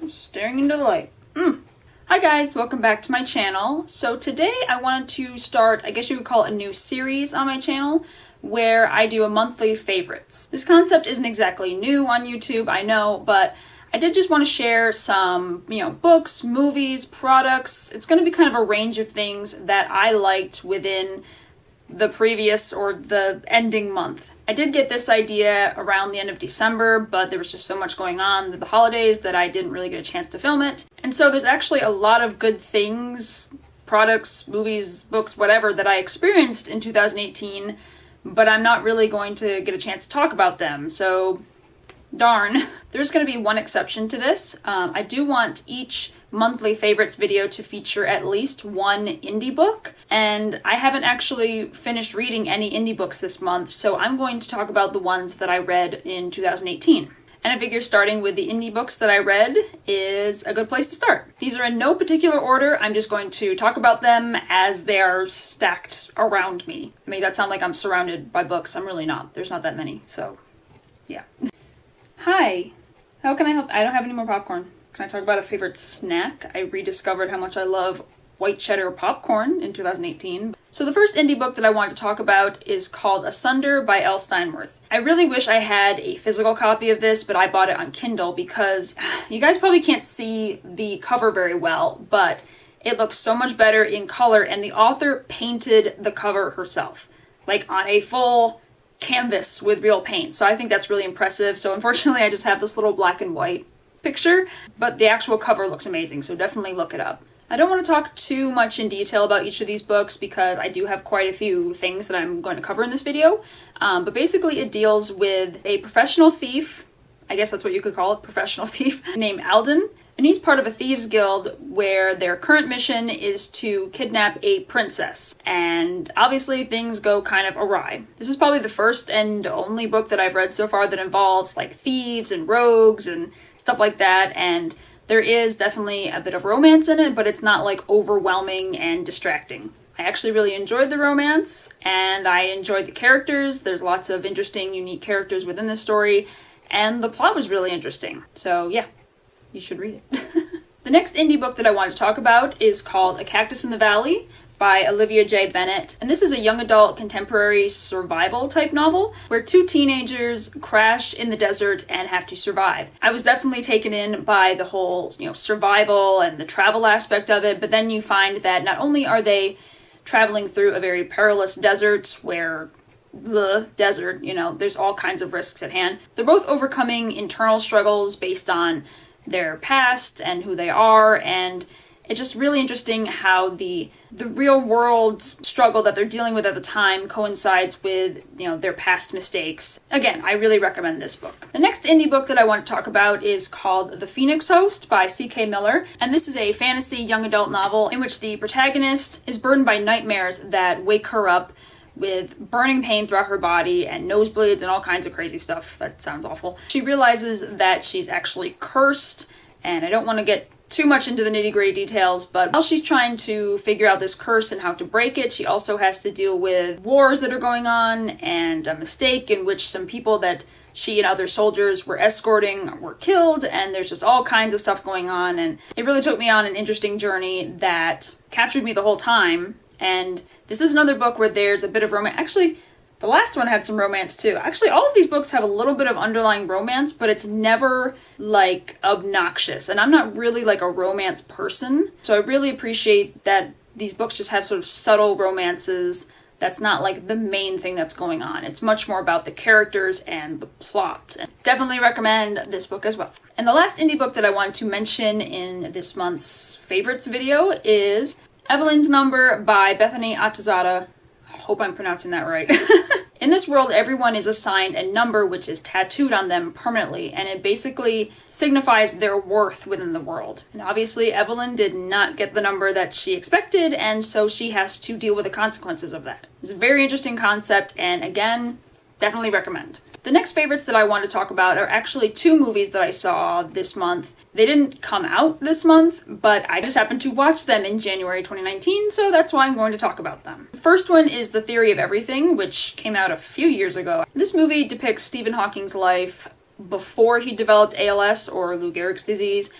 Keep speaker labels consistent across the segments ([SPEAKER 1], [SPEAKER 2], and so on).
[SPEAKER 1] Staring into the light. Hi guys, welcome back to my channel. So today I wanted to start, I guess you would call it a new series on my channel, where I do a monthly favorites. This concept isn't exactly new on YouTube, I know, but I did just want to share some, books, movies, products. It's going to be kind of a range of things that I liked within the previous or the ending month. I did get this idea around the end of December, but there was just so much going on with the holidays that I didn't really get a chance to film it. And so there's actually a lot of good things, products, movies, books, whatever, that I experienced in 2018, but I'm not really going to get a chance to talk about them, so darn. There's going to be one exception to this. I do want each monthly favorites video to feature at least one indie book, and I haven't actually finished reading any indie books this month, so I'm going to talk about the ones that I read in 2018. And I figure starting with the indie books that I read is a good place to start. These are in no particular order. I'm just going to talk about them as they are stacked around me. I mean, that sounds like I'm surrounded by books. I'm really not. There's not that many, so yeah. Hi, how can I help? I don't have any more popcorn. Can I talk about a favorite snack? I rediscovered how much I love white cheddar popcorn in 2018. So the first indie book that I want to talk about is called Asunder by Elle Steinworth. I really wish I had a physical copy of this, but I bought it on Kindle because you guys probably can't see the cover very well, but it looks so much better in color, and the author painted the cover herself, like on a full canvas with real paint. So I think that's really impressive. So unfortunately I just have this little black and white picture, but the actual cover looks amazing, so definitely look it up. I don't want to talk too much in detail about each of these books because I do have quite a few things that I'm going to cover in this video, but basically it deals with a professional thief, I guess that's what you could call it, professional thief, named Alden, and he's part of a thieves guild where their current mission is to kidnap a princess, and obviously things go kind of awry. This is probably the first and only book that I've read so far that involves like thieves and rogues and stuff like that, and there is definitely a bit of romance in it, but it's not like overwhelming and distracting. I actually really enjoyed the romance, and I enjoyed the characters. There's lots of interesting, unique characters within the story, and the plot was really interesting. So yeah, you should read it. The next indie book that I want to talk about is called A Cactus in the Valley by Olivia J. Bennett. And this is a young adult contemporary survival type novel where two teenagers crash in the desert and have to survive. I was definitely taken in by the whole, survival and the travel aspect of it, but then you find that not only are they traveling through a very perilous desert where there's all kinds of risks at hand, they're both overcoming internal struggles based on their past and who they are, and it's just really interesting how the real world struggle that they're dealing with at the time coincides with, their past mistakes. Again, I really recommend this book. The next indie book that I want to talk about is called The Phoenix Host by C.K. Miller, and this is a fantasy young adult novel in which the protagonist is burdened by nightmares that wake her up with burning pain throughout her body and nosebleeds and all kinds of crazy stuff. That sounds awful. She realizes that she's actually cursed, and I don't want to get too much into the nitty-gritty details, but while she's trying to figure out this curse and how to break it, she also has to deal with wars that are going on and a mistake in which some people that she and other soldiers were escorting were killed, and there's just all kinds of stuff going on, and it really took me on an interesting journey that captured me the whole time. And this is another book where there's a bit of romance. Actually, the last one had some romance too. Actually, all of these books have a little bit of underlying romance, but it's never like obnoxious. And I'm not really like a romance person, so I really appreciate that these books just have sort of subtle romances. That's not like the main thing that's going on. It's much more about the characters and the plot. And definitely recommend this book as well. And the last indie book that I want to mention in this month's favorites video is Evelyn's Number by Bethany Atazadeh. Hope I'm pronouncing that right. In this world, everyone is assigned a number which is tattooed on them permanently, and it basically signifies their worth within the world. And obviously, Evelyn did not get the number that she expected, and so she has to deal with the consequences of that. It's a very interesting concept, and again, definitely recommend. The next favorites that I want to talk about are actually two movies that I saw this month. They didn't come out this month, but I just happened to watch them in January 2019, so that's why I'm going to talk about them. The first one is The Theory of Everything, which came out a few years ago. This movie depicts Stephen Hawking's life before he developed ALS, or Lou Gehrig's disease,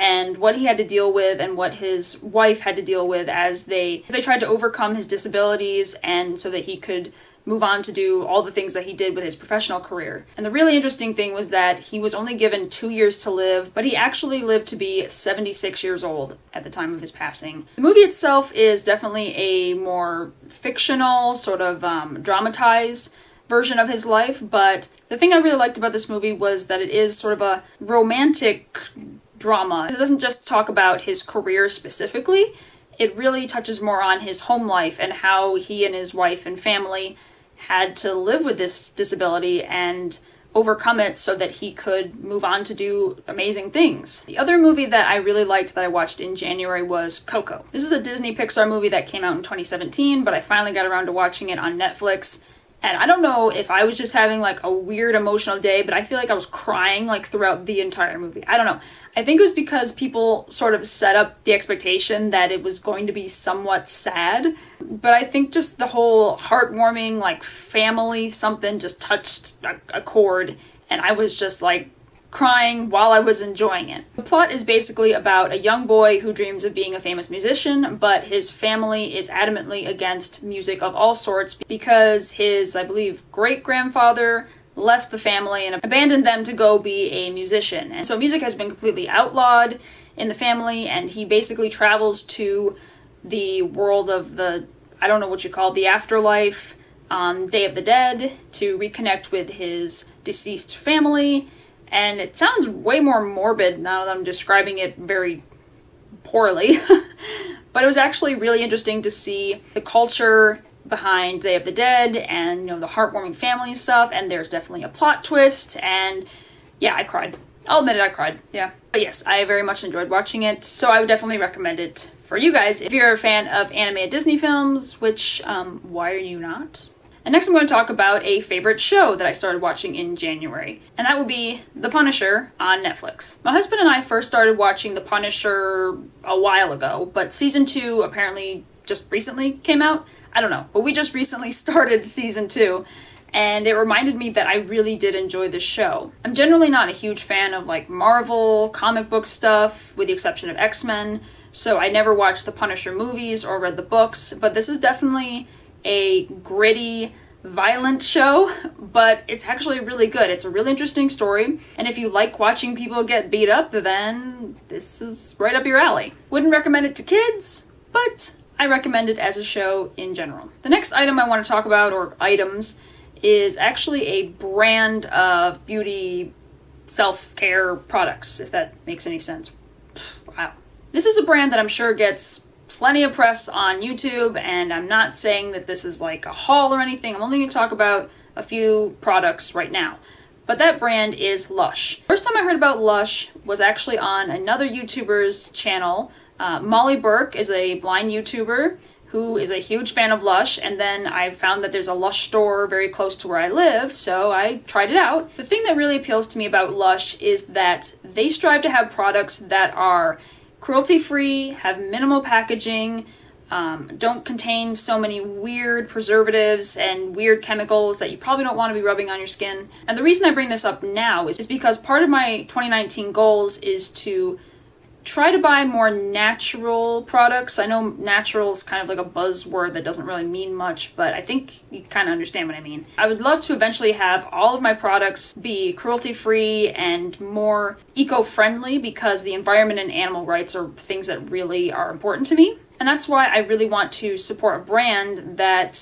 [SPEAKER 1] and what he had to deal with and what his wife had to deal with as they tried to overcome his disabilities and so that he could move on to do all the things that he did with his professional career. And the really interesting thing was that he was only given 2 years to live, but he actually lived to be 76 years old at the time of his passing. The movie itself is definitely a more fictional, sort of dramatized version of his life, but the thing I really liked about this movie was that it is sort of a romantic drama. It doesn't just talk about his career specifically, it really touches more on his home life and how he and his wife and family had to live with this disability and overcome it so that he could move on to do amazing things. The other movie that I really liked that I watched in January was Coco. This is a Disney Pixar movie that came out in 2017, but I finally got around to watching it on Netflix. And I don't know if I was just having like a weird emotional day, but I feel like I was crying like throughout the entire movie. I don't know. I think it was because people sort of set up the expectation that it was going to be somewhat sad. But I think just the whole heartwarming, like family something just touched a chord. And I was just like crying while I was enjoying it. The plot is basically about a young boy who dreams of being a famous musician, but his family is adamantly against music of all sorts because his, I believe, great-grandfather left the family and abandoned them to go be a musician. And so music has been completely outlawed in the family, and he basically travels to the world of the, I don't know what you call it, the afterlife on Day of the Dead to reconnect with his deceased family. And it sounds way more morbid now that I'm describing it very poorly. But it was actually really interesting to see the culture behind Day of the Dead and, you know, the heartwarming family stuff. And there's definitely a plot twist. And yeah, I cried. I'll admit it, I cried. Yeah. But yes, I very much enjoyed watching it. So I would definitely recommend it for you guys if you're a fan of animated Disney films, which, why are you not? And next I'm going to talk about a favorite show that I started watching in January, and that would be The Punisher on Netflix. My husband and I first started watching The Punisher a while ago, but season 2 apparently just recently came out. I don't know, but we just recently started season 2, and it reminded me that I really did enjoy the show. I'm generally not a huge fan of like Marvel comic book stuff, with the exception of X-Men, so I never watched the Punisher movies or read the books, but this is definitely a gritty, violent show, but it's actually really good. It's a really interesting story, and if you like watching people get beat up, then this is right up your alley. Wouldn't recommend it to kids, but I recommend it as a show in general. The next item I want to talk about, or items, is actually a brand of beauty self-care products, if that makes any sense. Wow. This is a brand that I'm sure gets plenty of press on YouTube, and I'm not saying that this is like a haul or anything. I'm only going to talk about a few products right now. But that brand is Lush. First time I heard about Lush was actually on another YouTuber's channel. Molly Burke is a blind YouTuber who is a huge fan of Lush, and then I found that there's a Lush store very close to where I live, so I tried it out. The thing that really appeals to me about Lush is that they strive to have products that are cruelty-free, have minimal packaging, don't contain so many weird preservatives and weird chemicals that you probably don't want to be rubbing on your skin. And the reason I bring this up now is because part of my 2019 goals is to try to buy more natural products. I know natural is kind of like a buzzword that doesn't really mean much, but I think you kind of understand what I mean. I would love to eventually have all of my products be cruelty-free and more eco-friendly because the environment and animal rights are things that really are important to me. And that's why I really want to support a brand that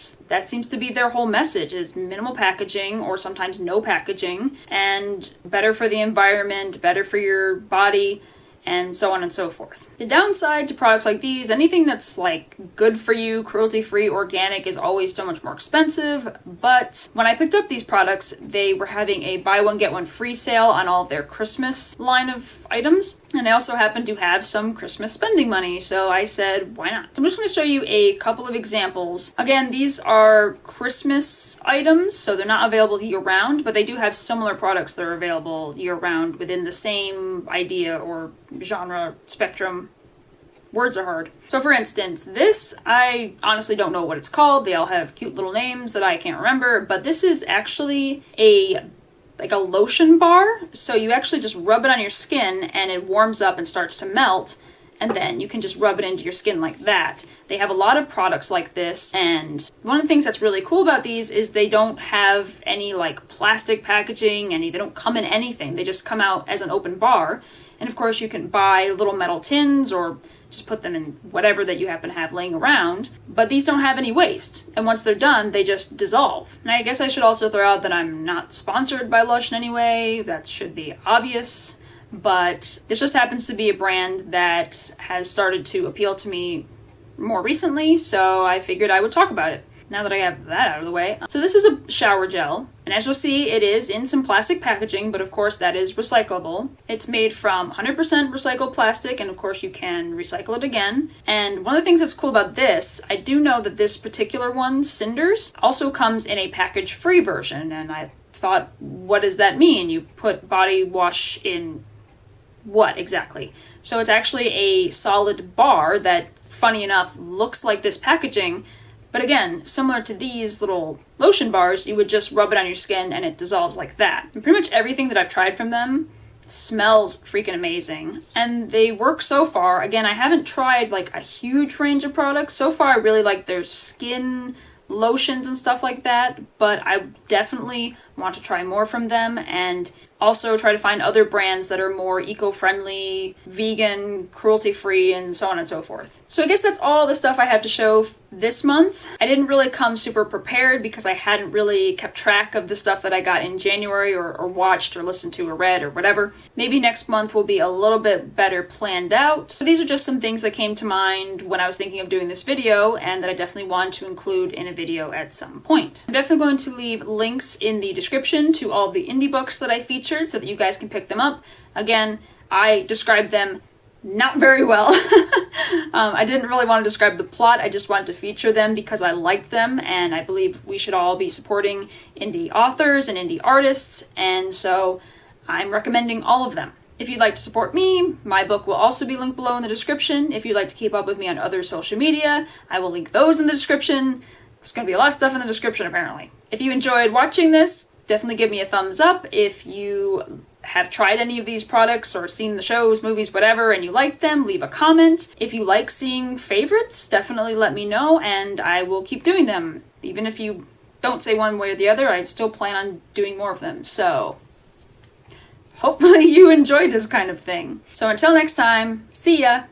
[SPEAKER 1] seems to be their whole message is minimal packaging or sometimes no packaging and better for the environment, better for your body, and so on and so forth. The downside to products like these, anything that's like good for you, cruelty-free, organic, is always so much more expensive, but when I picked up these products, they were having a buy one get one free sale on all of their Christmas line of items, and I also happened to have some Christmas spending money, so I said, why not? So I'm just going to show you a couple of examples. Again, these are Christmas items, so they're not available year-round, but they do have similar products that are available year-round within the same idea or genre spectrum. Words are hard. So for instance, this, I honestly don't know what it's called. They all have cute little names that I can't remember, but this is actually a like a lotion bar. So you actually just rub it on your skin and it warms up and starts to melt. And then you can just rub it into your skin like that. They have a lot of products like this, and one of the things that's really cool about these is they don't have any like plastic packaging, they don't come in anything. They just come out as an open bar. And of course you can buy little metal tins or just put them in whatever that you happen to have laying around. But these don't have any waste. And once they're done, they just dissolve. And I guess I should also throw out that I'm not sponsored by Lush in any way. That should be obvious. But this just happens to be a brand that has started to appeal to me more recently, so I figured I would talk about it now that I have that out of the way. So this is a shower gel, and as you'll see, it is in some plastic packaging, but of course that is recyclable. It's made from 100% recycled plastic, and of course you can recycle it again. And one of the things that's cool about this, I do know that this particular one, Cinders, also comes in a package-free version, and I thought, what does that mean? You put body wash in what exactly? So it's actually a solid bar that, funny enough, looks like this packaging, but again, similar to these little lotion bars, you would just rub it on your skin and it dissolves like that. And pretty much everything that I've tried from them smells freaking amazing, and they work so far. Again, I haven't tried like a huge range of products. So far, I really like their skin lotions and stuff like that, but I definitely want to try more from them and also try to find other brands that are more eco-friendly, vegan, cruelty-free, and so on and so forth. So I guess that's all the stuff I have to show this month. I didn't really come super prepared because I hadn't really kept track of the stuff that I got in January or watched or listened to or read or whatever. Maybe next month will be a little bit better planned out. So these are just some things that came to mind when I was thinking of doing this video and that I definitely want to include in a video at some point. I'm definitely going to leave links in the description to all the indie books that I featured so that you guys can pick them up. Again, I described them not very well. I didn't really want to describe the plot. I just wanted to feature them because I liked them, and I believe we should all be supporting indie authors and indie artists, and so I'm recommending all of them. If you'd like to support me, my book will also be linked below in the description. If you'd like to keep up with me on other social media, I will link those in the description. There's going to be a lot of stuff in the description, apparently. If you enjoyed watching this, definitely give me a thumbs up. If you have tried any of these products or seen the shows, movies, whatever, and you like them, leave a comment. If you like seeing favorites, definitely let me know, and I will keep doing them. Even if you don't say one way or the other, I still plan on doing more of them. So hopefully you enjoyed this kind of thing. So until next time, see ya!